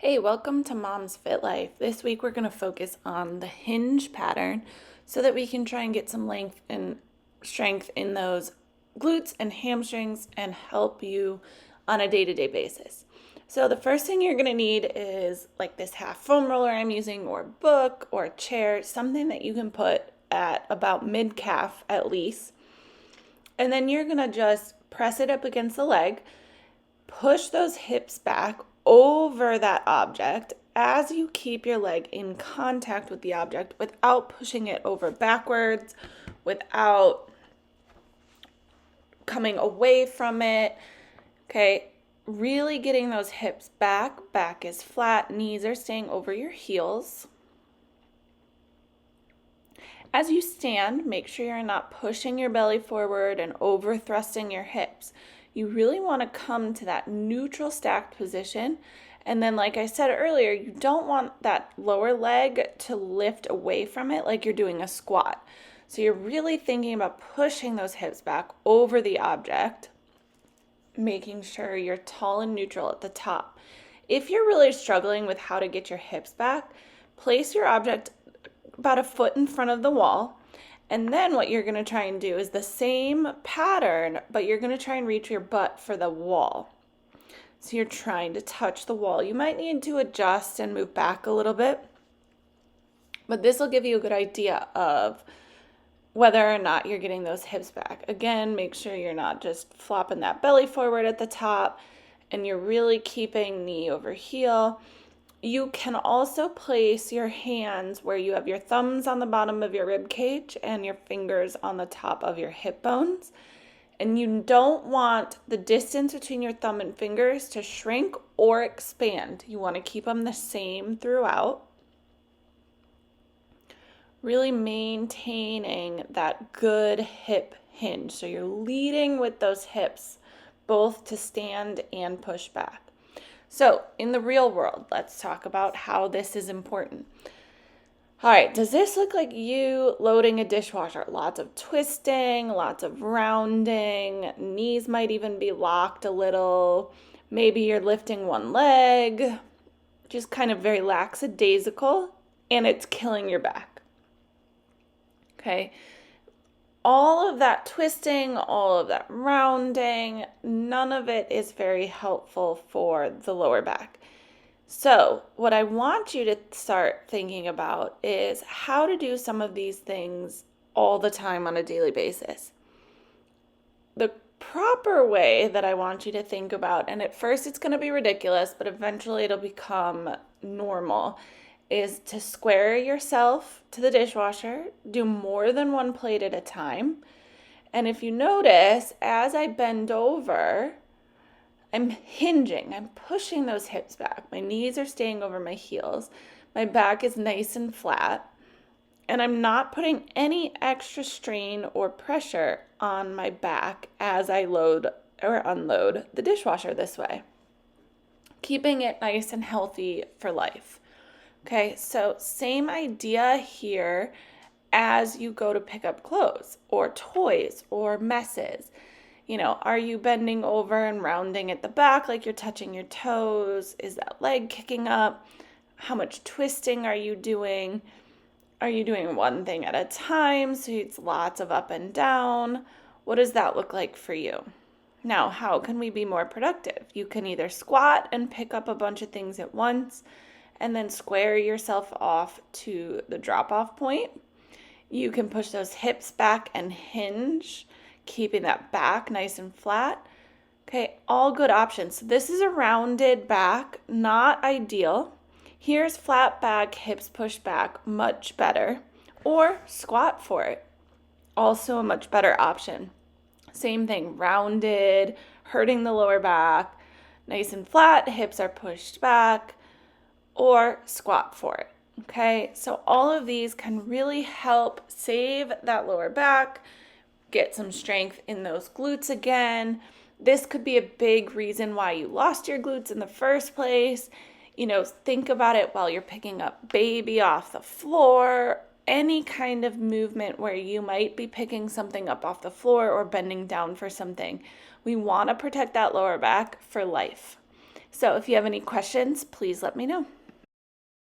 Hey, welcome to Mom's Fit Life. This week we're going to focus on the hinge pattern so that we can try and get some length and strength in those glutes and hamstrings and help you on a day-to-day basis. So the first thing you're going to need is like this half foam roller I'm using, or a book or a chair, something that you can put at about mid-calf at least. And then you're going to just press it up against the leg, push those hips back over that object as you keep your leg in contact with the object without pushing it over backwards, without coming away from it. Okay, really getting those hips back. Back is flat, knees are staying over your heels. As you stand, make sure you're not pushing your belly forward and over thrusting your hips. You really want to come to that neutral stacked position. And then, like I said earlier, you don't want that lower leg to lift away from it like you're doing a squat. So you're really thinking about pushing those hips back over the object, making sure you're tall and neutral at the top. If you're really struggling with how to get your hips back, place your object about a foot in front of the wall. And then what you're going to try and do is the same pattern, but you're going to try and reach your butt for the wall. So you're trying to touch the wall. You might need to adjust and move back a little bit, but this will give you a good idea of whether or not you're getting those hips back. Again, make sure you're not just flopping that belly forward at the top and you're really keeping knee over heel. You can also place your hands where you have your thumbs on the bottom of your rib cage and your fingers on the top of your hip bones. And you don't want the distance between your thumb and fingers to shrink or expand. You want to keep them the same throughout. Really maintaining that good hip hinge. So you're leading with those hips, both to stand and push back. So in the real world, let's talk about how this is important. All right, does this look like you loading a dishwasher? Lots of twisting, lots of rounding, knees might even be locked a little. Maybe you're lifting one leg, just kind of very lackadaisical, and it's killing your back. Okay, all of that twisting, all of that rounding, none of it is very helpful for the lower back. So what I want you to start thinking about is how to do some of these things all the time on a daily basis. The proper way that I want you to think about, and at first it's going to be ridiculous, but eventually it'll become normal, is to square yourself to the dishwasher, do more than one plate at a time. And if you notice, as I bend over, I'm hinging, I'm pushing those hips back. My knees are staying over my heels. My back is nice and flat. And I'm not putting any extra strain or pressure on my back as I load or unload the dishwasher this way. Keeping it nice and healthy for life. Okay, so same idea here as you go to pick up clothes or toys or messes. You know, are you bending over and rounding at the back like you're touching your toes? Is that leg kicking up? How much twisting are you doing? Are you doing one thing at a time? So it's lots of up and down. What does that look like for you? Now, how can we be more productive? You can either squat and pick up a bunch of things at once and then square yourself off to the drop-off point. You can push those hips back and hinge, keeping that back nice and flat. Okay, all good options. So this is a rounded back, not ideal. Here's flat back, hips pushed back, much better. Or squat for it, also a much better option. Same thing, rounded, hurting the lower back, nice and flat, hips are pushed back, or squat for it. Okay, so all of these can really help save that lower back, get some strength in those glutes again. This could be a big reason why you lost your glutes in the first place. You know, think about it while you're picking up baby off the floor, any kind of movement where you might be picking something up off the floor or bending down for something. We want to protect that lower back for life. So if you have any questions, please let me know.